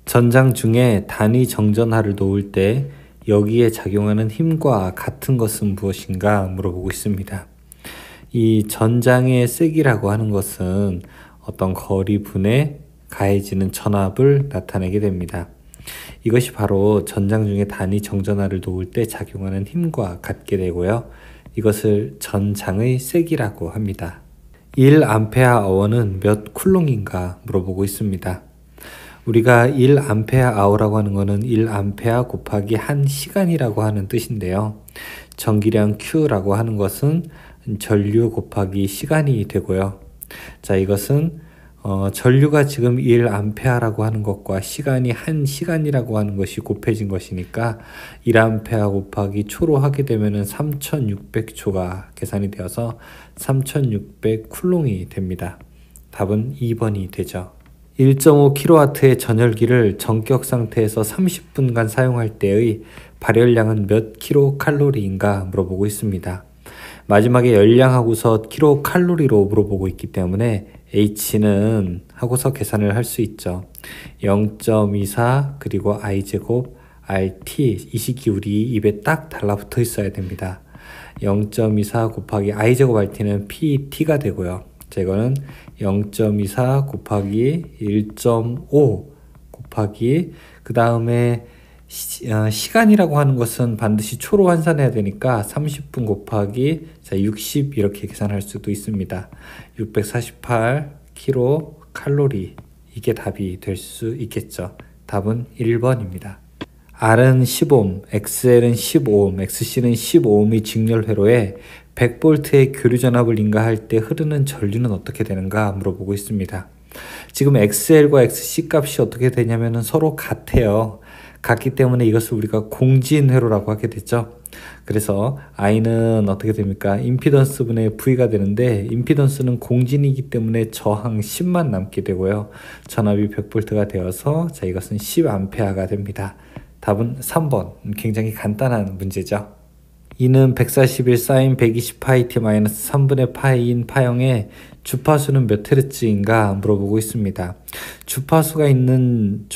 전장 중에 단위 정전하를 놓을 때 여기에 작용하는 힘과 같은 것은 무엇인가 물어보고 있습니다. 이 전장의 세기라고 하는 것은 어떤 거리분에 가해지는 전압을 나타내게 됩니다. 이것이 바로 전장 중에 단위 정전하를 놓을 때 작용하는 힘과 같게 되고요. 이것을 전장의 세기라고 합니다. 1A는 몇 쿨롱인가 물어보고 있습니다. 우리가 1A라고 하는 것은 1A 곱하기 1시간이라고 하는 뜻인데요. 전기량 Q라고 하는 것은 전류 곱하기 시간이 되고요. 자, 이것은 전류가 지금 1A라고 하는 것과 시간이 1시간이라고 하는 것이 곱해진 것이니까 1A 곱하기 초로 하게 되면 3600초가 계산이 되어서 3600 쿨롱이 됩니다. 답은 2번이 되죠. 1.5kW의 전열기를 전격 상태에서 30분간 사용할 때의 발열량은 몇 킬로칼로리인가 물어보고 있습니다. 마지막에 열량하고서 킬로칼로리로 물어보고 있기 때문에 H는 하고서 계산을 할 수 있죠. 0.24 그리고 I제곱 RT 이 식기울이 입에 딱 달라붙어 있어야 됩니다. 0.24 곱하기 I제곱 RT는 PT가 되고요. 자, 이거는 0.24 곱하기 1.5 곱하기 그 다음에 시간이라고 하는 것은 반드시 초로 환산해야 되니까 30분 곱하기 60 이렇게 계산할 수도 있습니다. 648 킬로칼로리 이게 답이 될 수 있겠죠. 답은 1번입니다. R은 10옴, XL은 15옴, XC는 15옴의 직렬회로에 100V의 교류전압을 인가할 때 흐르는 전류는 어떻게 되는가 물어보고 있습니다. 지금 XL과 XC 값이 어떻게 되냐면 서로 같아요. 같기 때문에 이것을 우리가 공진회로라고 하게 됐죠. 그래서 I는 어떻게 됩니까? 임피던스 분의 V가 되는데 임피던스는 공진이기 때문에 저항 10만 남게 되고요. 전압이 100V가 되어서 자, 이것은 10A가 됩니다. 답은 3번. 굉장히 간단한 문제죠. 이는 141 사인 120 파이 t 마이너스 3분의 파이인 파형의 주파수는 몇 헤르츠인가 물어보고 있습니다. 주파수라는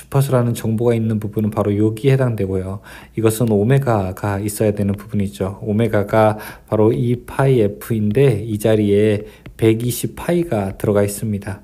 정보가 있는 부분은 바로 여기에 해당되고요. 이것은 오메가가 있어야 되는 부분이죠. 오메가가 바로 2 파이 f인데 이 자리에 120 파이가 들어가 있습니다.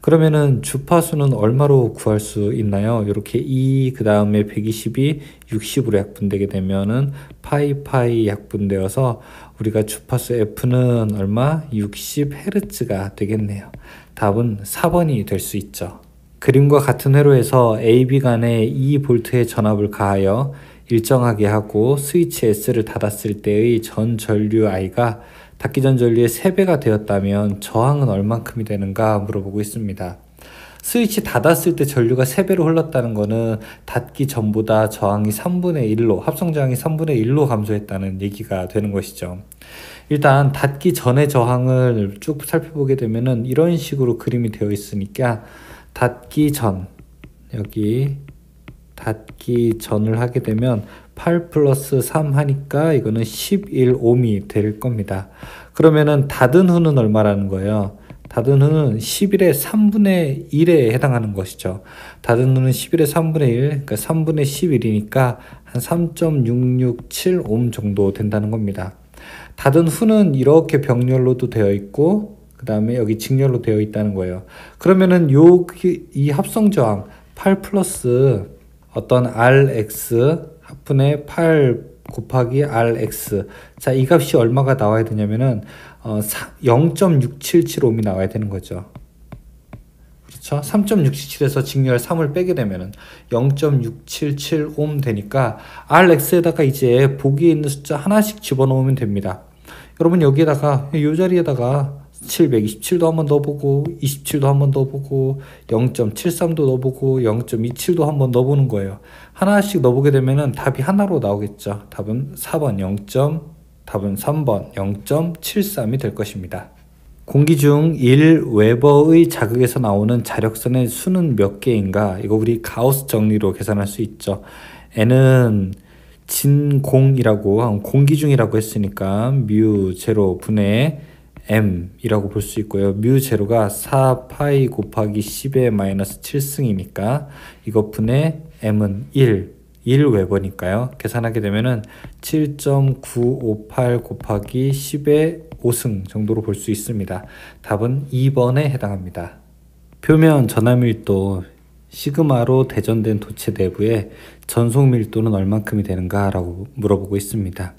그러면은 주파수는 얼마로 구할 수 있나요? 이렇게 2, 그 다음에 120이 60으로 약분되게 되면은 파이 약분되어서 우리가 주파수 F는 얼마? 60Hz가 되겠네요. 답은 4번이 될 수 있죠. 그림과 같은 회로에서 A, B 간에 2V의 전압을 가하여 일정하게 하고 스위치 S를 닫았을 때의 전 전류 I가 닫기 전 전류의 3배가 되었다면 저항은 얼만큼이 되는가 물어보고 있습니다. 스위치 닫았을 때 전류가 3배로 흘렀다는 것은 닫기 전보다 저항이 3분의 1로, 합성 저항이 3분의 1로 감소했다는 얘기가 되는 것이죠. 일단 닫기 전의 저항을 쭉 살펴보게 되면은 이런 식으로 그림이 되어 있으니까 닫기 전, 여기 닫기 전을 하게 되면 8 플러스 3 하니까 이거는 11옴이 될 겁니다. 그러면은 닫은 후는 얼마라는 거예요? 닫은 후는 11의 3분의 1에 해당하는 것이죠. 닫은 후는 11의 3분의 1, 그러니까 3분의 11이니까 한 3.667옴 정도 된다는 겁니다. 닫은 후는 이렇게 병렬로도 되어 있고 그 다음에 여기 직렬로 되어 있다는 거예요. 그러면은 이 합성 저항 8 플러스 어떤 Rx 합분의 8 곱하기 Rx. 자, 이 값이 얼마가 나와야 되냐면은 0.677옴이 나와야 되는 거죠. 그렇죠? 3.677에서 직렬 3을 빼게 되면은 0.677옴 되니까 Rx에다가 이제 보기에 있는 숫자 하나씩 집어넣으면 됩니다. 여러분 여기에다가 이 자리에다가 727도 한번 넣어보고 27도 한번 넣어보고 0.73도 넣어보고 0.27도 한번 넣어보는 거예요. 하나씩 넣어보게 되면은 답이 하나로 나오겠죠. 답은 4번 답은 3번 0.73이 될 것입니다. 공기 중 1웨버의 자극에서 나오는 자력선의 수는 몇 개인가? 이거 우리 가우스 정리로 계산할 수 있죠. N은 진공이라고 공기 중이라고 했으니까 뮤 제로 분의 m이라고 볼 수 있고요. 뮤 제로가 4파이 곱하기 10의 마이너스 7승이니까 이것분의 m은 1 웨버니까요. 계산하게 되면은 7.958 곱하기 10의 5승 정도로 볼 수 있습니다. 답은 2번에 해당합니다. 표면 전하 밀도 시그마로 대전된 도체 내부의 전속 밀도는 얼만큼이 되는가 라고 물어보고 있습니다.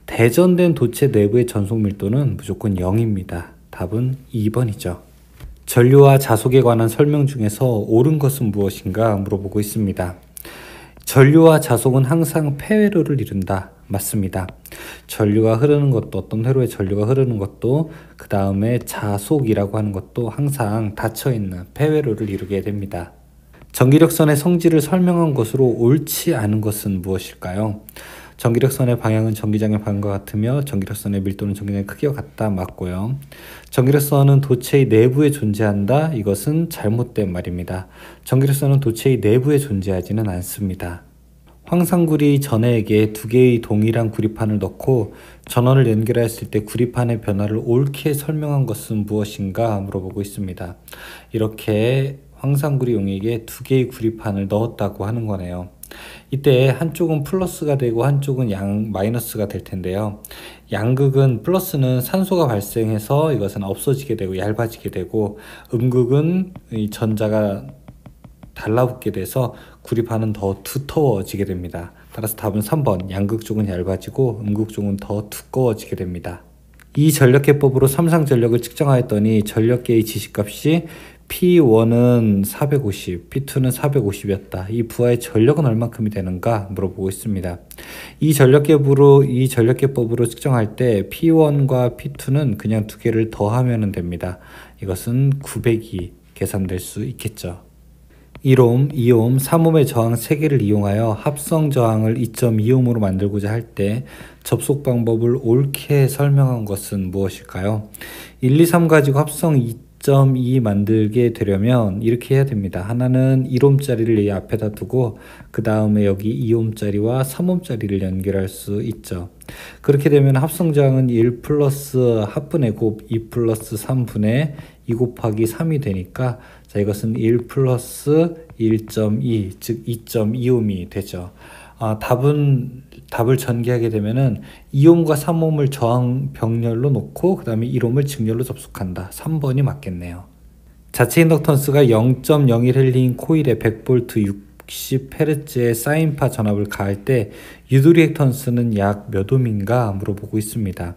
대전된 도체 내부의 전속 밀도는 무조건 0입니다. 답은 2번이죠. 전류와 자속에 관한 설명 중에서 옳은 것은 무엇인가 물어보고 있습니다. 전류와 자속은 항상 폐회로를 이룬다. 맞습니다. 전류가 흐르는 것도, 어떤 회로에 전류가 흐르는 것도, 그 다음에 자속이라고 하는 것도 항상 닫혀있는 폐회로를 이루게 됩니다. 전기력선의 성질을 설명한 것으로 옳지 않은 것은 무엇일까요? 전기력선의 방향은 전기장의 방향과 같으며 전기력선의 밀도는 전기장의 크기와 같다. 맞고요. 전기력선은 도체의 내부에 존재한다. 이것은 잘못된 말입니다. 전기력선은 도체의 내부에 존재하지는 않습니다. 황산구리 전해에게 두 개의 동일한 구리판을 넣고 전원을 연결하였을 때 구리판의 변화를 옳게 설명한 것은 무엇인가 물어보고 있습니다. 이렇게 황산구리 용액에 두 개의 구리판을 넣었다고 하는 거네요. 이때 한쪽은 플러스가 되고 한쪽은 마이너스가 될 텐데요. 양극은 플러스는 산소가 발생해서 이것은 없어지게 되고 얇아지게 되고, 음극은 이 전자가 달라붙게 돼서 구리판은 더 두터워지게 됩니다. 따라서 답은 3번, 양극 쪽은 얇아지고 음극 쪽은 더 두꺼워지게 됩니다. 이 전력계법으로 삼상전력을 측정하였더니 전력계의 지시값이 P1은 450, P2는 450이었다. 이 부하의 전력은 얼만큼이 되는가 물어보고 있습니다. 이 전력계법으로 측정할 때 P1과 P2는 그냥 두 개를 더하면 됩니다. 이것은 900이 계산될 수 있겠죠. 1옴, 2옴, 3옴의 저항 3개를 이용하여 합성 저항을 2.2옴으로 만들고자 할 때 접속 방법을 옳게 설명한 것은 무엇일까요? 1, 2, 3 가지고 합성 2.2 만들게 되려면 이렇게 해야 됩니다. 하나는 1옴짜리를 이 앞에다 두고 그 다음에 여기 2옴짜리와 3옴짜리를 연결할 수 있죠. 그렇게 되면 합성 저항은 1 플러스 합분의 곱 2 플러스 3분의 2 곱하기 3이 되니까, 자, 이것은 1 플러스 1.2, 즉 2.2옴이 되죠. 답을 전개하게 되면은 2옴과 3옴을 저항 병렬로 놓고 그 다음에 1옴을 직렬로 접속한다. 3번이 맞겠네요. 자체 인덕턴스가 0.01 헬리인 코일에 100V 60Hz의 사인파 전압을 가할 때 유도리액턴스는 약 몇 옴인가 물어보고 있습니다.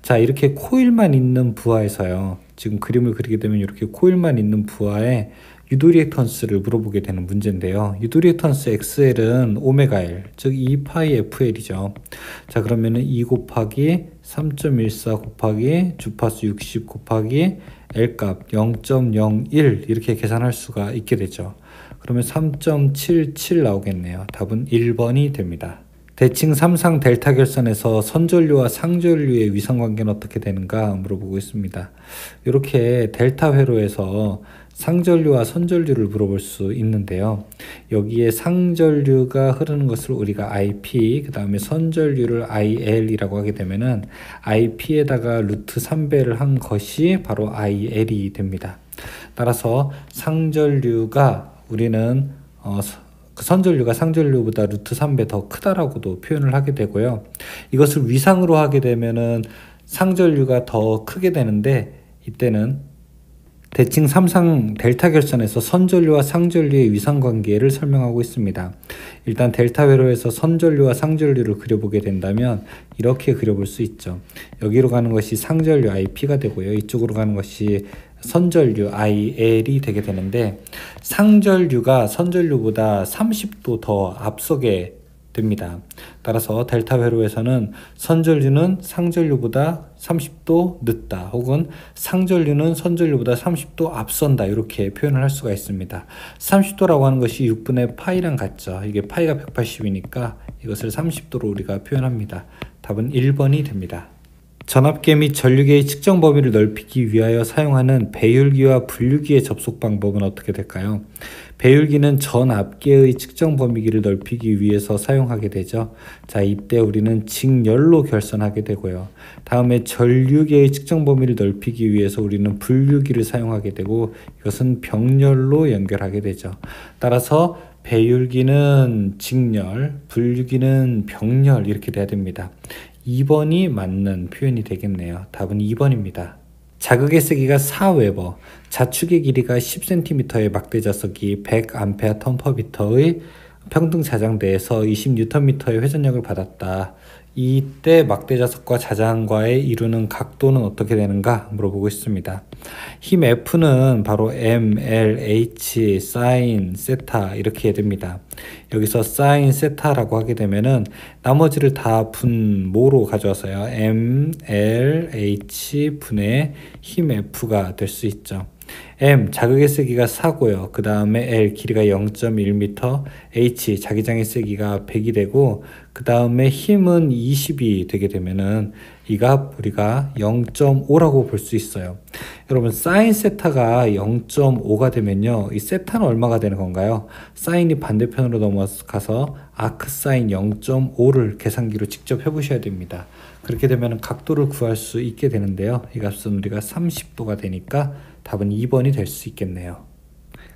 자, 이렇게 코일만 있는 부하에서요, 지금 그림을 그리게 되면 이렇게 코일만 있는 부하에 유도리액턴스를 물어보게 되는 문제인데요. 유도리액턴스 XL은 오메가 L, 즉 2파이 FL이죠. 자, 그러면은 2 곱하기 3.14 곱하기 주파수 60 곱하기 L값 0.01 이렇게 계산할 수가 있게 되죠. 그러면 3.77 나오겠네요. 답은 1번이 됩니다. 대칭 3상 델타 결선에서 선전류와 상전류의 위상관계는 어떻게 되는가 물어보고 있습니다. 이렇게 델타 회로에서 상전류와 선전류를 물어볼 수 있는데요. 여기에 상전류가 흐르는 것을 우리가 IP, 그 다음에 선전류를 IL이라고 하게 되면은 IP에다가 루트 3배를 한 것이 바로 IL이 됩니다. 따라서 상전류가 우리는 선전류가 상전류보다 루트 3배 더 크다라고도 표현을 하게 되고요. 이것을 위상으로 하게 되면은 상전류가 더 크게 되는데, 이때는 대칭 3상 델타 결선에서 선전류와 상전류의 위상관계를 설명하고 있습니다. 일단 델타 회로에서 선전류와 상전류를 그려보게 된다면 이렇게 그려볼 수 있죠. 여기로 가는 것이 상전류 IP가 되고요. 이쪽으로 가는 것이 선전류 IL이 되게 되는데, 상전류가 선전류보다 30도 더 앞서게 됩니다. 따라서 델타 회로에서는 선전류는 상전류보다 30도 늦다, 혹은 상전류는 선전류보다 30도 앞선다, 이렇게 표현을 할 수가 있습니다. 30도라고 하는 것이 6분의 파이랑 같죠. 이게 파이가 180이니까 이것을 30도로 우리가 표현합니다. 답은 1번이 됩니다. 전압계 및 전류계의 측정 범위를 넓히기 위하여 사용하는 배율기와 분류기의 접속 방법은 어떻게 될까요? 배율기는 전압계의 측정 범위를 넓히기 위해서 사용하게 되죠. 자, 이때 우리는 직열로 결선하게 되고요. 다음에 전류계의 측정 범위를 넓히기 위해서 우리는 분류기를 사용하게 되고, 이것은 병렬로 연결하게 되죠. 따라서 배율기는 직열, 분류기는 병렬 이렇게 돼야 됩니다. 2번이 맞는 표현이 되겠네요. 답은 2번입니다. 자극의 세기가 4웨버, 자축의 길이가 10cm의 막대 자석이 100A 턴퍼미터의 평등 자장대에서 20Nm의 회전력을 받았다. 이때 막대 자석과 자장과의 이루는 각도는 어떻게 되는가 물어보고 있습니다. 힘 F는 바로 M, L, H, sin, 세타 이렇게 됩니다. 여기서 sin, 세타라고 하게 되면은 나머지를 다 분모로 가져와서요. M, L, H 분의 힘 F가 될 수 있죠. M 자극의 세기가 4고요. 그 다음에 L 길이가 0.1m, H 자기장의 세기가 100이 되고, 그 다음에 힘은 20이 되게 되면은 이 값 우리가 0.5라고 볼 수 있어요. 여러분 사인 세타가 0.5가 되면요, 이 세타는 얼마가 되는 건가요? 사인이 반대편으로 넘어가서 아크 사인 0.5를 계산기로 직접 해보셔야 됩니다. 그렇게 되면 각도를 구할 수 있게 되는데요, 이 값은 우리가 30도가 되니까 답은 2번이 될 수 있겠네요.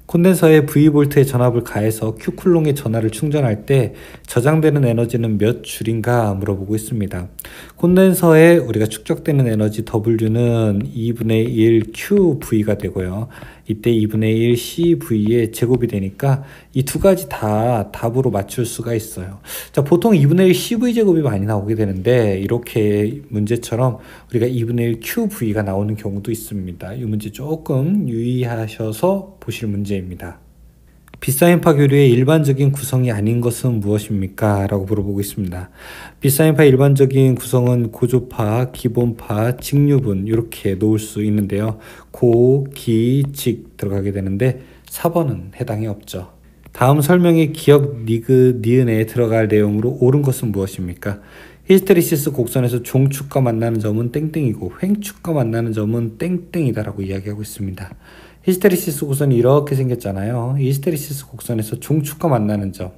콘덴서에 V볼트의 전압을 가해서 Q쿨롱의 전하를 충전할 때 저장되는 에너지는 몇 줄인가 물어보고 있습니다. 콘덴서에 우리가 축적되는 에너지 W는 2분의 1 QV가 되고요. 이때 2분의 1 CV의 제곱이 되니까 이 두 가지 다 답으로 맞출 수가 있어요. 자, 보통 2분의 1 CV 제곱이 많이 나오게 되는데, 이렇게 문제처럼 우리가 2분의 1 QV가 나오는 경우도 있습니다. 이 문제 조금 유의하셔서 보실 문제입니다. 비사인파 교류의 일반적인 구성이 아닌 것은 무엇입니까? 라고 물어보고 있습니다. 비사인파 일반적인 구성은 고조파, 기본파, 직류분 이렇게 놓을 수 있는데요. 고, 기, 직 들어가게 되는데 4번은 해당이 없죠. 다음 설명의 기억, 니그, 니은에 들어갈 내용으로 옳은 것은 무엇입니까? 히스테리시스 곡선에서 종축과 만나는 점은 땡땡이고 횡축과 만나는 점은 땡땡이다 라고 이야기하고 있습니다. 히스테리시스 곡선이 이렇게 생겼잖아요. 이 히스테리시스 곡선에서 종축과 만나는 점,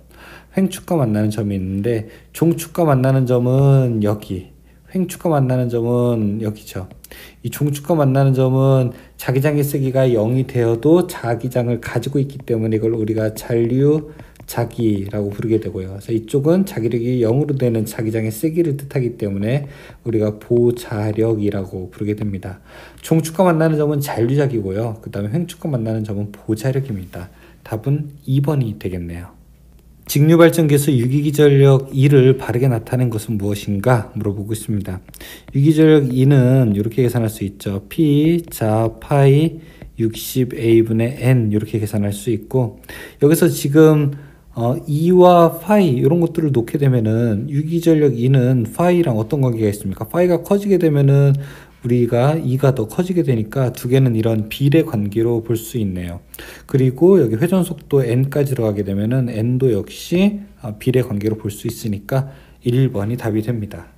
횡축과 만나는 점이 있는데, 종축과 만나는 점은 여기, 횡축과 만나는 점은 여기죠. 이 종축과 만나는 점은 자기장의 세기가 0이 되어도 자기장을 가지고 있기 때문에 이걸 우리가 잔류자기라고 부르게 되고요. 그래서 이쪽은 자기력이 0으로 되는 자기장의 세기를 뜻하기 때문에 우리가 보자력이라고 부르게 됩니다. 종축과 만나는 점은 잔류자기고요. 그 다음에 횡축과 만나는 점은 보자력입니다. 답은 2번이 되겠네요. 직류발전기에서 유기기전력 E를 바르게 나타낸 것은 무엇인가 물어보고 있습니다. 유기전력 E는 이렇게 계산할 수 있죠. P 자 파이 60A분의 N 이렇게 계산할 수 있고, 여기서 지금 E와 파이 이런 것들을 놓게 되면은 유기전력 E는 파이랑 어떤 관계가 있습니까? 파이가 커지게 되면은 우리가 E가 더 커지게 되니까 두 개는 이런 비례 관계로 볼 수 있네요. 그리고 여기 회전속도 N까지 들어가게 되면은 N도 역시 비례 관계로 볼 수 있으니까 1번이 답이 됩니다.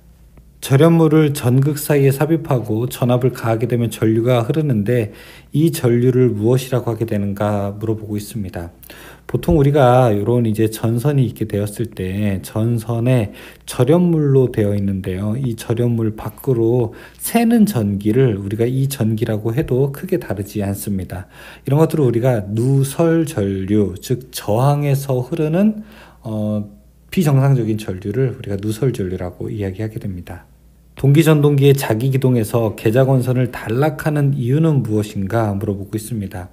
절연물을 전극 사이에 삽입하고 전압을 가하게 되면 전류가 흐르는데, 이 전류를 무엇이라고 하게 되는가 물어보고 있습니다. 보통 우리가 이런 이제 전선이 있게 되었을 때 전선에 절연물로 되어 있는데요. 이 절연물 밖으로 새는 전기를 우리가 이 전기라고 해도 크게 다르지 않습니다. 이런 것들을 우리가 누설 전류, 즉 저항에서 흐르는 비정상적인 전류를 우리가 누설 전류라고 이야기하게 됩니다. 동기전동기의 자기기동에서 계자건선을 단락하는 이유는 무엇인가 물어보고 있습니다.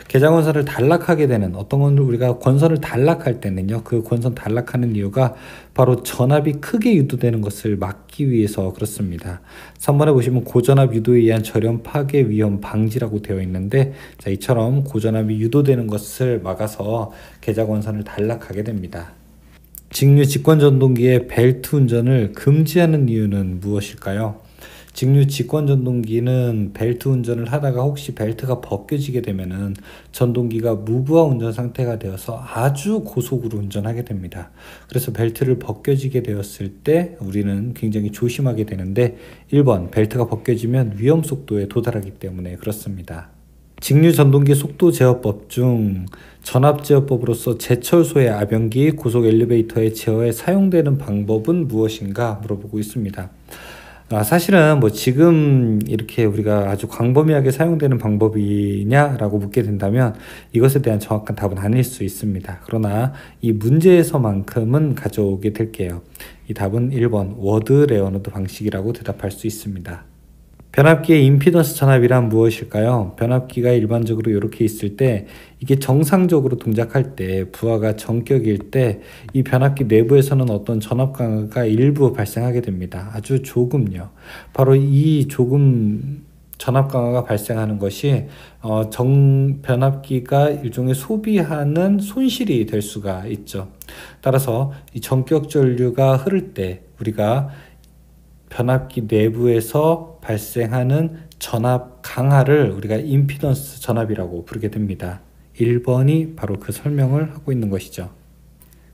계자건선을 단락하게 되는, 어떤 건 우리가 권선을 단락할 때는요, 그 권선 단락하는 이유가 바로 전압이 크게 유도되는 것을 막기 위해서 그렇습니다. 3번에 보시면 고전압 유도에 의한 절연 파괴 위험 방지라고 되어 있는데, 자, 이처럼 고전압이 유도되는 것을 막아서 계자건선을 단락하게 됩니다. 직류 직관전동기의 벨트 운전을 금지하는 이유는 무엇일까요? 직류 직권 전동기는 벨트 운전을 하다가 혹시 벨트가 벗겨지게 되면은 전동기가 무브화 운전 상태가 되어서 아주 고속으로 운전하게 됩니다. 그래서 벨트를 벗겨지게 되었을 때 우리는 굉장히 조심하게 되는데 1번 벨트가 벗겨지면 위험 속도에 도달하기 때문에 그렇습니다. 직류 전동기 속도 제어법 중 전압 제어법으로서 제철소의 아변기, 고속 엘리베이터의 제어에 사용되는 방법은 무엇인가 물어보고 있습니다. 사실은 뭐 지금 이렇게 우리가 아주 광범위하게 사용되는 방법이냐라고 묻게 된다면 이것에 대한 정확한 답은 아닐 수 있습니다. 그러나 이 문제에서만큼은 가져오게 될게요. 이 답은 1번 워드 레어너드 방식이라고 대답할 수 있습니다. 변압기의 임피던스 전압이란 무엇일까요? 변압기가 일반적으로 이렇게 있을 때 이게 정상적으로 동작할 때 부하가 정격일 때 이 변압기 내부에서는 어떤 전압 강화가 일부 발생하게 됩니다. 아주 조금요. 바로 이 조금 전압 강화가 발생하는 것이 변압기가 일종의 소비하는 손실이 될 수가 있죠. 따라서 이 정격 전류가 흐를 때 우리가 변압기 내부에서 발생하는 전압 강하를 우리가 임피던스 전압이라고 부르게 됩니다. 1번이 바로 그 설명을 하고 있는 것이죠.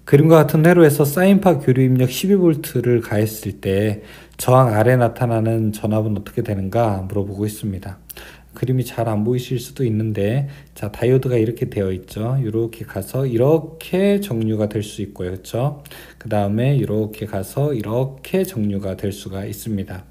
그림과 같은 회로에서 사인파 교류 입력 12V를 가했을 때 저항 아래 나타나는 전압은 어떻게 되는가 물어보고 있습니다. 그림이 잘 안 보이실 수도 있는데 자 다이오드가 이렇게 되어 있죠. 이렇게 가서 이렇게 정류가 될 수 있고요. 그렇죠? 그 다음에 이렇게 가서 이렇게 정류가 될 수가 있습니다.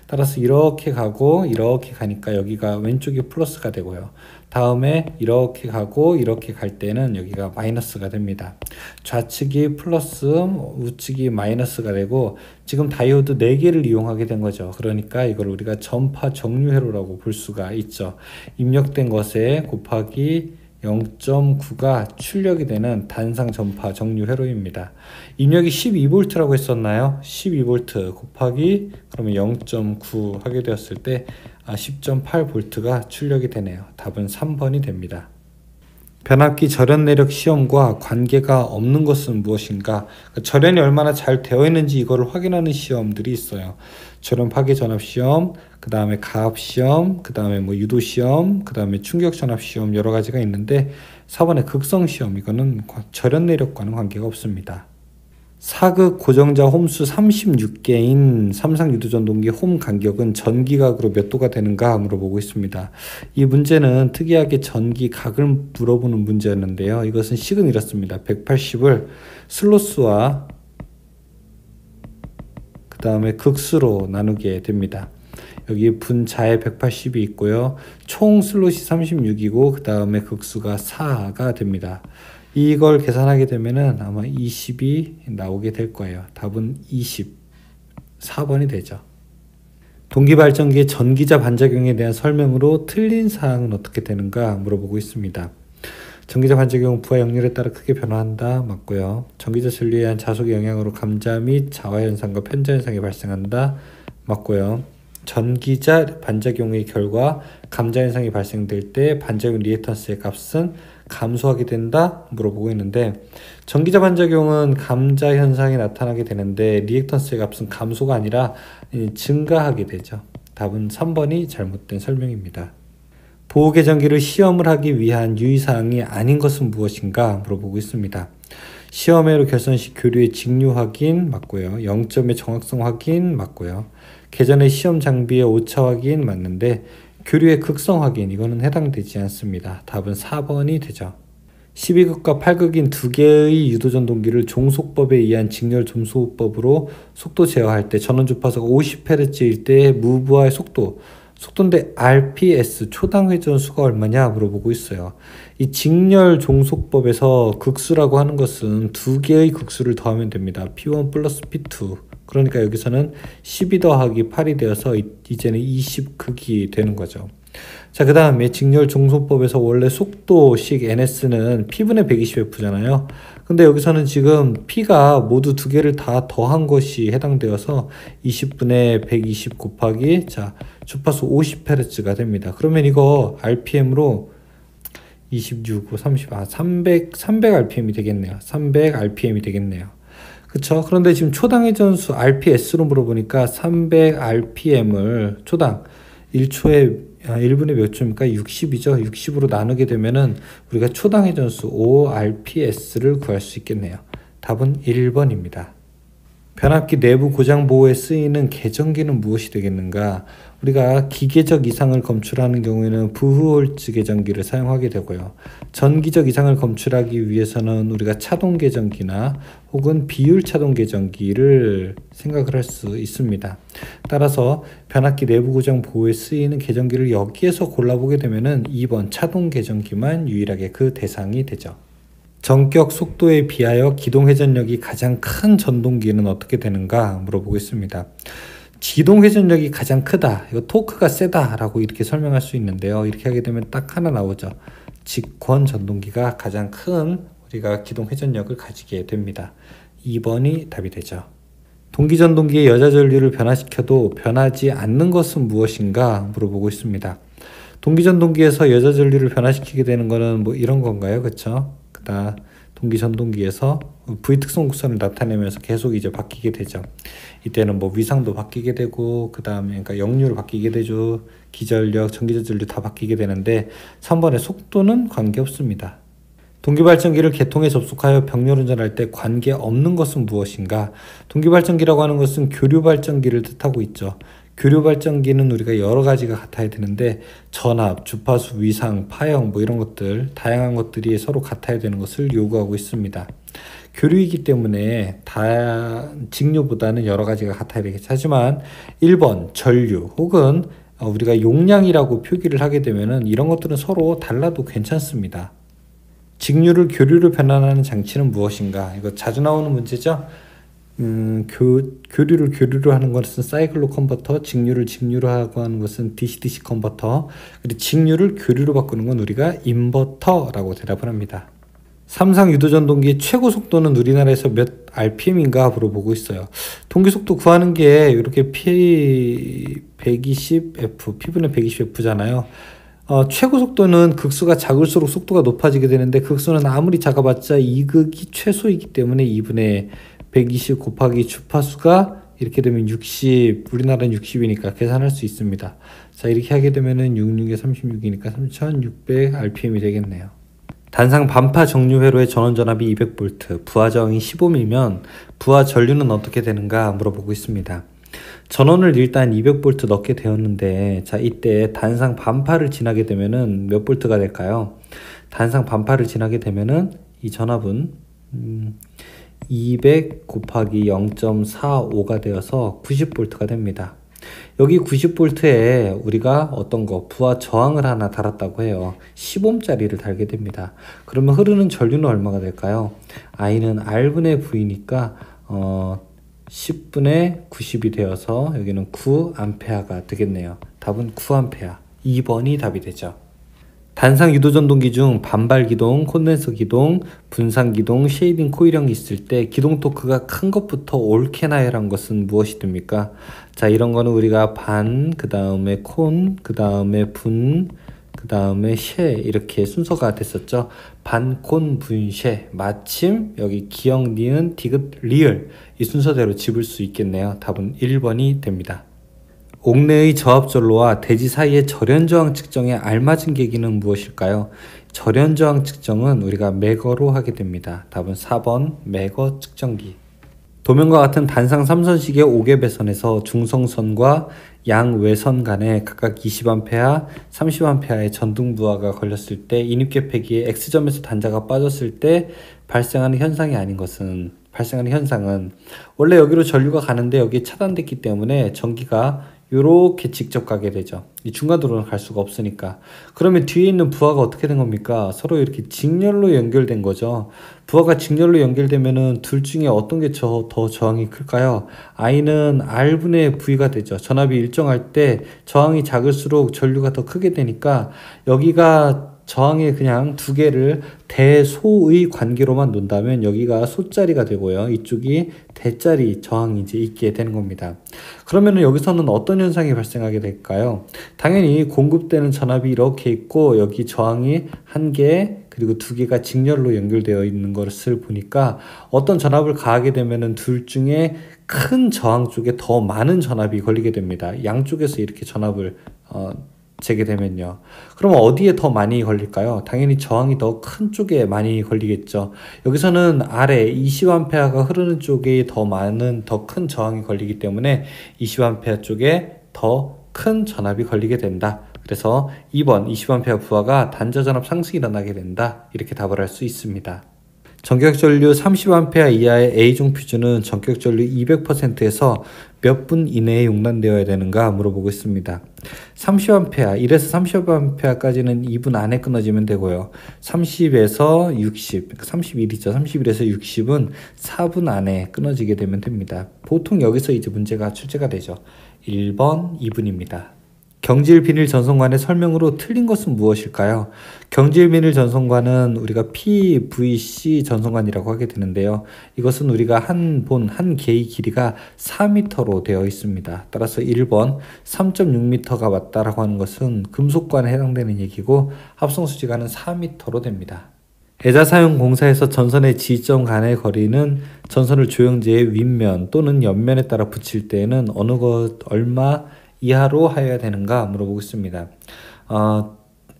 따라서 이렇게 가고 이렇게 가니까 여기가 왼쪽이 플러스가 되고요. 다음에 이렇게 가고 이렇게 갈 때는 여기가 마이너스가 됩니다. 좌측이 플러스, 우측이 마이너스가 되고 지금 다이오드 4개를 이용하게 된 거죠. 그러니까 이걸 우리가 전파 정류 회로라고 볼 수가 있죠. 입력된 것에 곱하기 0.9가 출력이 되는 단상 전파 정류 회로입니다. 입력이 12V라고 했었나요? 12V 곱하기 그러면 0.9 하게 되었을 때 10.8V가 출력이 되네요. 답은 3번이 됩니다. 변압기 절연 내력 시험과 관계가 없는 것은 무엇인가? 절연이 얼마나 잘 되어 있는지 이거를 확인하는 시험들이 있어요. 절연 파괴 전압 시험, 그 다음에 가압 시험, 그 다음에 뭐 유도 시험, 그 다음에 충격 전압 시험 여러 가지가 있는데 4번의 극성 시험 이거는 절연 내력과는 관계가 없습니다. 사극 고정자 홈수 36개인 삼상 유도전동기 홈 간격은 전기각으로 몇 도가 되는가 물어보고 있습니다. 이 문제는 특이하게 전기각을 물어보는 문제였는데요. 이것은 식은 이렇습니다. 180을 슬로스와 그 다음에 극수로 나누게 됩니다. 여기 분자에 180이 있고요. 총 슬롯이 36이고 그 다음에 극수가 4가 됩니다. 이걸 계산하게 되면은 아마 20이 나오게 될 거예요. 답은 24번이 되죠. 동기발전기의 전기자 반작용에 대한 설명으로 틀린 사항은 어떻게 되는가 물어보고 있습니다. 전기자 반작용은 부하 역률에 따라 크게 변화한다. 맞고요. 전기자 전류에 의한 자속의 영향으로 감자 및 자화 현상과 편자 현상이 발생한다. 맞고요. 전기자 반작용의 결과 감자 현상이 발생될 때 반작용 리액턴스의 값은 감소하게 된다 물어보고 있는데 전기자 반작용은 감자 현상이 나타나게 되는데 리액턴스의 값은 감소가 아니라 증가하게 되죠. 답은 3번이 잘못된 설명입니다. 보호계전기를 시험을 하기 위한 유의사항이 아닌 것은 무엇인가 물어보고 있습니다. 시험회로 결선식 교류의 직류 확인 맞고요. 0점의 정확성 확인 맞고요. 계전의 시험 장비의 오차 확인 맞는데 교류의 극성 확인 이거는 해당되지 않습니다. 답은 4번이 되죠. 12극과 8극인 두 개의 유도전동기를 종속법에 의한 직렬 점수법으로 속도 제어할 때 전원 주파수가 50Hz일 때 무브와의 속도인데 RPS 초당 회전 수가 얼마냐 물어보고 있어요. 이 직렬 종속법에서 극수라고 하는 것은 두 개의 극수를 더하면 됩니다. P1 플러스 P2 그러니까 여기서는 12 더하기 8이 되어서 이제는 20극이 되는 거죠. 자, 그 다음에 직렬 종속법에서 원래 속도식 NS는 P분의 120F잖아요. 근데 여기서는 지금 P가 모두 두 개를 다 더한 것이 해당되어서 20분의 120 곱하기 자 주파수 50Hz가 됩니다. 그러면 이거 RPM으로 26, 30, 300 RPM이 되겠네요. 300 RPM이 되겠네요. 그쵸? 그런데 지금 초당 회전수 RPS로 물어보니까 300rpm을 초당 1초에 1분에 몇 초입니까? 60이죠. 60으로 나누게 되면은 우리가 초당 회전수 5rps를 구할 수 있겠네요. 답은 1번입니다. 변압기 내부 고장 보호에 쓰이는 계전기는 무엇이 되겠는가? 우리가 기계적 이상을 검출하는 경우에는 부흐홀츠 계전기를 사용하게 되고요. 전기적 이상을 검출하기 위해서는 우리가 차동 계전기나 혹은 비율 차동 계전기를 생각을 할 수 있습니다. 따라서 변압기 내부 고장 보호에 쓰이는 계전기를 여기에서 골라보게 되면은 2번 차동 계전기만 유일하게 그 대상이 되죠. 전격 속도에 비하여 기동 회전력이 가장 큰 전동기는 어떻게 되는가 물어보겠습니다. 기동 회전력이 가장 크다, 이거 토크가 세다 라고 이렇게 설명할 수 있는데요. 이렇게 하게 되면 딱 하나 나오죠. 직권 전동기가 가장 큰 우리가 기동 회전력을 가지게 됩니다. 2번이 답이 되죠. 동기 전동기의 여자 전류를 변화시켜도 변하지 않는 것은 무엇인가 물어보고 있습니다. 동기 전동기에서 여자 전류를 변화시키게 되는 거는 뭐 이런 건가요? 그쵸? 그다음 동기 전동기에서 V 특성 곡선을 나타내면서 계속 이제 바뀌게 되죠. 이때는 뭐 위상도 바뀌게 되고 그 다음에 그러니까 역류를 바뀌게 되죠. 기전력, 전기전전류 다 바뀌게 되는데 3번의 속도는 관계없습니다. 동기발전기를 개통에 접속하여 병렬 운전할 때 관계없는 것은 무엇인가? 동기발전기라고 하는 것은 교류발전기를 뜻하고 있죠. 교류발전기는 우리가 여러 가지가 같아야 되는데 전압, 주파수, 위상, 파형 뭐 이런 것들 다양한 것들이 서로 같아야 되는 것을 요구하고 있습니다. 교류이기 때문에 직류보다는 여러 가지가 같아야 되겠죠. 하지만 1번 전류 혹은 우리가 용량이라고 표기를 하게 되면은 이런 것들은 서로 달라도 괜찮습니다. 직류를 교류로 변환하는 장치는 무엇인가? 이거 자주 나오는 문제죠. 교류를 교류로 하는 것은 사이클로 컨버터, 직류를 직류로 하고 하는 것은 DC-DC 컨버터, 그리고 직류를 교류로 바꾸는 건 우리가 인버터라고 대답을 합니다. 삼상 유도전동기의 최고 속도는 우리나라에서 몇 RPM인가 물어보고 있어요. 동기 속도 구하는 게 이렇게 P120F, P분의 120F잖아요. 최고 속도는 극수가 작을수록 속도가 높아지게 되는데 극수는 아무리 작아봤자 2극이 최소이기 때문에 2분의 120 곱하기 주파수가 이렇게 되면 60, 우리나라는 60이니까 계산할 수 있습니다. 자, 이렇게 하게 되면은 66에 36이니까 3600rpm이 되겠네요. 단상 반파 정류 회로의 전원 전압이 200V, 부하 저항이 15mm면 부하 전류는 어떻게 되는가 물어보고 있습니다. 전원을 일단 200V 넣게 되었는데, 자, 이때 단상 반파를 지나게 되면은 몇 볼트가 될까요? 단상 반파를 지나게 되면은 이 전압은 200 곱하기 0.45가 되어서 90V가 됩니다. 여기 90V에 우리가 어떤 거 부하 저항을 하나 달았다고 해요. 10ohm짜리를 달게 됩니다. 그러면 흐르는 전류는 얼마가 될까요? I는 R분의 V니까 10분의 90이 되어서 여기는 9A가 되겠네요. 답은 9A. 2번이 답이 되죠. 단상 유도전동기 중 반발기동, 콘덴서 기동, 분산기동, 쉐이딩 코일형이 있을 때 기동 토크가 큰 것부터 옳게 나열한 것은 무엇이 됩니까? 자, 이런 거는 우리가 반, 그 다음에 콘, 그 다음에 분, 그 다음에 쉐 이렇게 순서가 됐었죠. 반, 콘, 분, 쉐. 마침 여기 기역, 니은, 디귿, 리을 이 순서대로 집을 수 있겠네요. 답은 1번이 됩니다. 옥내의 저압전로와 대지 사이의 절연저항 측정에 알맞은 계기는 무엇일까요? 절연저항 측정은 우리가 매거로 하게 됩니다. 답은 4번 매거 측정기. 도면과 같은 단상 3선식의 5개 배선에서 중성선과 양외선 간에 각각 20A, 30A의 전등부하가 걸렸을 때 인입계폐기에 X점에서 단자가 빠졌을 때 발생하는 현상이 아닌 것은 발생하는 현상은 원래 여기로 전류가 가는데 여기 차단됐기 때문에 전기가 요렇게 직접 가게 되죠. 이 중간도로는 갈 수가 없으니까. 그러면 뒤에 있는 부하가 어떻게 된 겁니까? 서로 이렇게 직렬로 연결된 거죠. 부하가 직렬로 연결되면은 둘 중에 어떤 게 더 저항이 클까요? I는 R분의 V가 되죠. 전압이 일정할 때 저항이 작을수록 전류가 더 크게 되니까 여기가 저항에 그냥 두 개를 대소의 관계로만 논다면 여기가 소자리가 되고요. 이쪽이 대자리 저항이 이제 있게 되는 겁니다. 그러면은 여기서는 어떤 현상이 발생하게 될까요? 당연히 공급되는 전압이 이렇게 있고 여기 저항이 한 개, 그리고 두 개가 직렬로 연결되어 있는 것을 보니까 어떤 전압을 가하게 되면은 둘 중에 큰 저항 쪽에 더 많은 전압이 걸리게 됩니다. 양쪽에서 이렇게 전압을 재게 되면요. 그럼 어디에 더 많이 걸릴까요? 당연히 저항이 더 큰 쪽에 많이 걸리겠죠. 여기서는 아래 20A가 흐르는 쪽에 더 큰 저항이 걸리기 때문에 20A 쪽에 더 큰 전압이 걸리게 된다. 그래서 2번 20A 부하가 단자전압 상승이 일어나게 된다. 이렇게 답을 할 수 있습니다. 전격전류 30A 이하의 A종 퓨즈는 전격전류 200%에서 몇 분 이내에 용단되어야 되는가 물어보고 있습니다. 30A, 1에서 30A까지는 2분 안에 끊어지면 되고요. 30에서 60, 31이죠. 31에서 60은 4분 안에 끊어지게 되면 됩니다. 보통 여기서 이제 문제가 출제가 되죠. 1번, 2분입니다. 경질 비닐 전송관의 설명으로 틀린 것은 무엇일까요? 경질 비닐 전송관은 우리가 PVC 전송관이라고 하게 되는데요. 이것은 우리가 한 개의 길이가 4m로 되어 있습니다. 따라서 1번 3.6m가 맞다라고 하는 것은 금속관에 해당되는 얘기고 합성수지관은 4m로 됩니다. 애자 사용 공사에서 전선의 지점 간의 거리는 전선을 조영제의 윗면 또는 옆면에 따라 붙일 때에는 얼마 이하로 하여야 되는가 물어보고 있습니다.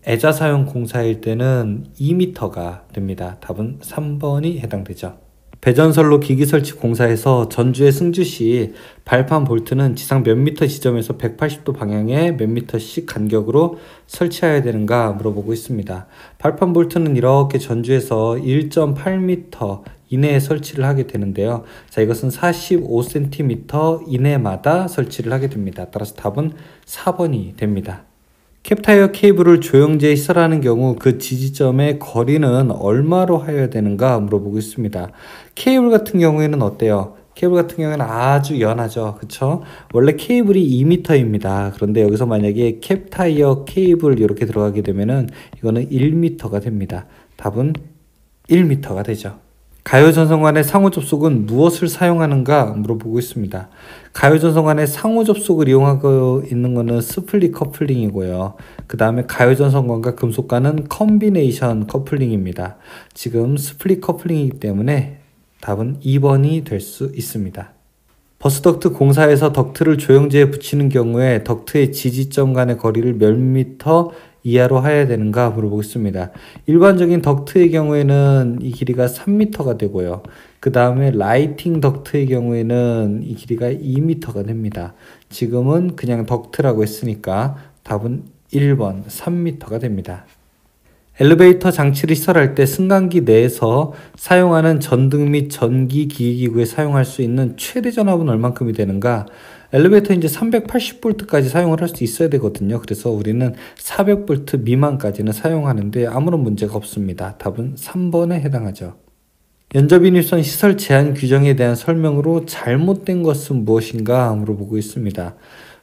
애자 사용 공사일 때는 2m가 됩니다. 답은 3번이 해당되죠. 배전선로 기기 설치 공사에서 전주의 승주 시 발판 볼트는 지상 몇 미터 지점에서 180도 방향의 몇 미터씩 간격으로 설치해야 되는가 물어보고 있습니다. 발판 볼트는 이렇게 전주에서 1.8m 이내에 설치를 하게 되는데요. 자, 이것은 45cm 이내마다 설치를 하게 됩니다. 따라서 답은 4번이 됩니다. 캡타이어 케이블을 조영제에 시설하는 경우 그 지지점의 거리는 얼마로 하여야 되는가 물어보고 있습니다. 케이블 같은 경우에는 어때요? 케이블 같은 경우에는 아주 연하죠. 그쵸? 원래 케이블이 2m입니다. 그런데 여기서 만약에 캡타이어 케이블 이렇게 들어가게 되면은 이거는 1m가 됩니다. 답은 1m가 되죠. 가요 전선관의 상호 접속은 무엇을 사용하는가 물어보고 있습니다. 가요 전선관의 상호 접속을 이용하고 있는 것은 스플릿 커플링이고요. 그 다음에 가요 전선관과 금속관은 컨비네이션 커플링입니다. 지금 스플릿 커플링이기 때문에 답은 2번이 될 수 있습니다. 버스덕트 공사에서 덕트를 조영제에 붙이는 경우에 덕트의 지지점 간의 거리를 몇 미터 이하로 해야 되는가 물어보겠습니다. 일반적인 덕트의 경우에는 이 길이가 3m가 되고요. 그 다음에 라이팅 덕트의 경우에는 이 길이가 2m가 됩니다. 지금은 그냥 덕트라고 했으니까 답은 1번 3m가 됩니다. 엘리베이터 장치를 시설할 때 승강기 내에서 사용하는 전등 및 전기 기기기구에 사용할 수 있는 최대 전압은 얼만큼이 되는가? 엘리베이터 이제 380V까지 사용을 할 수 있어야 되거든요. 그래서 우리는 400V 미만까지는 사용하는데 아무런 문제가 없습니다. 답은 3번에 해당하죠. 연접인입선 시설 제한 규정에 대한 설명으로 잘못된 것은 무엇인가 물어보고 있습니다.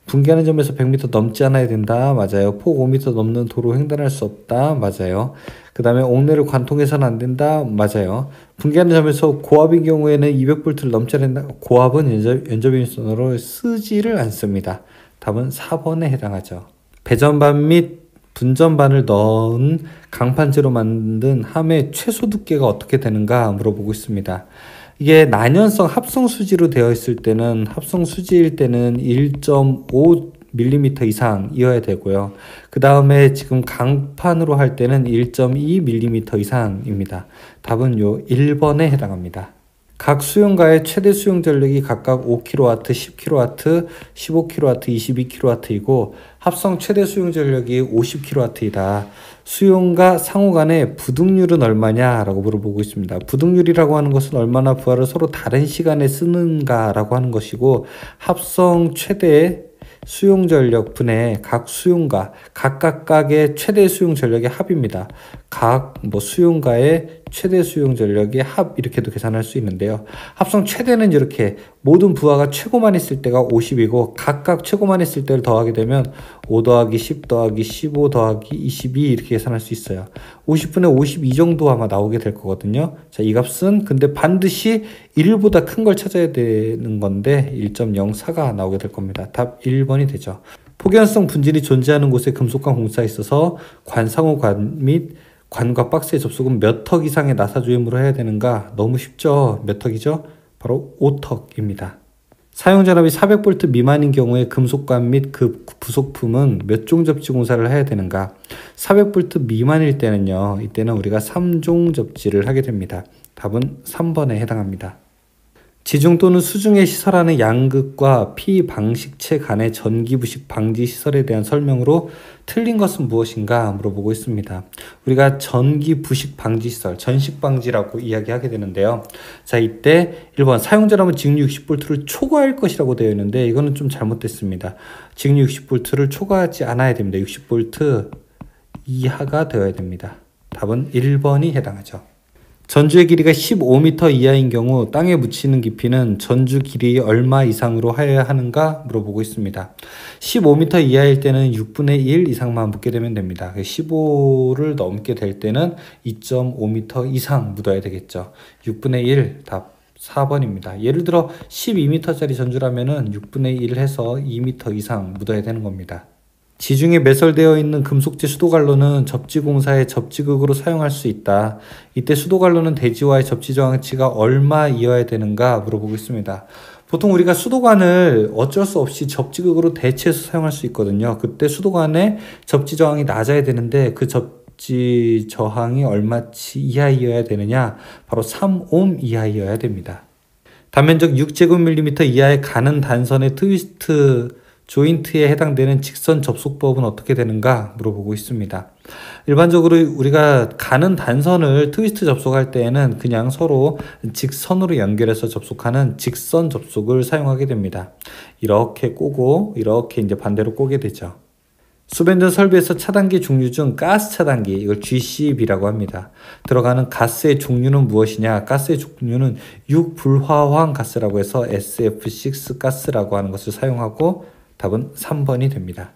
분기하는 점에서 100m 넘지 않아야 된다. 맞아요. 폭 5m 넘는 도로 횡단할 수 없다. 맞아요. 그 다음에 옥내를 관통해서는 안 된다. 맞아요. 분기하는 점에서 고압인 경우에는 200V를 넘지 않아야 된다. 고압은 연접인선으로 쓰지를 않습니다. 답은 4번에 해당하죠. 배전반 및 분전반을 넣은 강판재로 만든 함의 최소 두께가 어떻게 되는가 물어보고 있습니다. 이게 난연성 합성 수지로 되어 있을 때는 합성 수지일 때는 1.5mm 이상이어야 되고요. 그 다음에 지금 강판으로 할 때는 1.2mm 이상입니다. 답은 요 1번에 해당합니다. 각 수용가의 최대 수용 전력이 각각 5kW, 10kW, 15kW, 22kW이고 합성 최대 수용 전력이 50kW이다. 수용가 상호 간의 부등률은 얼마냐라고 물어보고 있습니다. 부등률이라고 하는 것은 얼마나 부하를 서로 다른 시간에 쓰는가라고 하는 것이고 합성 최대 수용 전력 분의 각 수용가 각각의 최대 수용 전력의 합입니다. 각 수용가의 최대 수용 전력의 합 이렇게도 계산할 수 있는데요. 합성 최대는 이렇게 모든 부하가 최고만 있을 때가 50이고 각각 최고만 있을 때를 더하게 되면 5 더하기 10 더하기 15 더하기 22 이렇게 계산할 수 있어요. 50분의 52 정도 아마 나오게 될 거거든요. 자, 이 값은 근데 반드시 1보다 큰 걸 찾아야 되는 건데 1.04가 나오게 될 겁니다. 답 1번이 되죠. 폭연성 분진이 존재하는 곳에 금속관 공사에 있어서 관, 상호관 및 관과 박스의 접속은 몇 턱 이상의 나사 조임으로 해야 되는가? 너무 쉽죠? 몇 턱이죠? 바로 5턱입니다. 사용전압이 400V 미만인 경우에 금속관 및 그 부속품은 몇 종 접지 공사를 해야 되는가? 400V 미만일 때는요, 이때는 우리가 3종 접지를 하게 됩니다. 답은 3번에 해당합니다. 지중 또는 수중에 시설하는 양극과 피방식체 간의 전기부식 방지 시설에 대한 설명으로 틀린 것은 무엇인가 물어보고 있습니다. 우리가 전기부식 방지 시설, 전식방지라고 이야기하게 되는데요. 자, 이때 1번 사용전압은 직류 60V를 초과할 것이라고 되어 있는데 이거는 좀 잘못됐습니다. 직류 60V를 초과하지 않아야 됩니다. 60V 이하가 되어야 됩니다. 답은 1번이 해당하죠. 전주의 길이가 15m 이하인 경우 땅에 묻히는 깊이는 전주 길이 얼마 이상으로 하여야 하는가 물어보고 있습니다. 15m 이하일 때는 6분의 1 이상만 묻게 되면 됩니다. 15를 넘게 될 때는 2.5m 이상 묻어야 되겠죠. 6분의 1 답 4번입니다. 예를 들어 12m짜리 전주라면은 6분의 1 해서 2m 이상 묻어야 되는 겁니다. 지중해 매설되어 있는 금속재 수도관로는 접지공사의 접지극으로 사용할 수 있다. 이때 수도관로는 대지와의 접지 저항치가 얼마 이어야 되는가 물어보고 있습니다. 보통 우리가 수도관을 어쩔 수 없이 접지극으로 대체해서 사용할 수 있거든요. 그때 수도관의 접지 저항이 낮아야 되는데 그 접지 저항이 얼마치 이하이어야 되느냐? 바로 3옴 이하이어야 됩니다. 단면적 6제곱밀리미터 이하의 가는 단선의 트위스트 조인트에 해당되는 직선 접속법은 어떻게 되는가 물어보고 있습니다. 일반적으로 우리가 가는 단선을 트위스트 접속할 때에는 그냥 서로 직선으로 연결해서 접속하는 직선 접속을 사용하게 됩니다. 이렇게 꼬고 이렇게 이제 반대로 꼬게 되죠. 수변전 설비에서 차단기 종류 중 가스 차단기, 이걸 GCB라고 합니다. 들어가는 가스의 종류는 무엇이냐? 가스의 종류는 육불화황 가스라고 해서 SF6 가스라고 하는 것을 사용하고 답은 3번이 됩니다.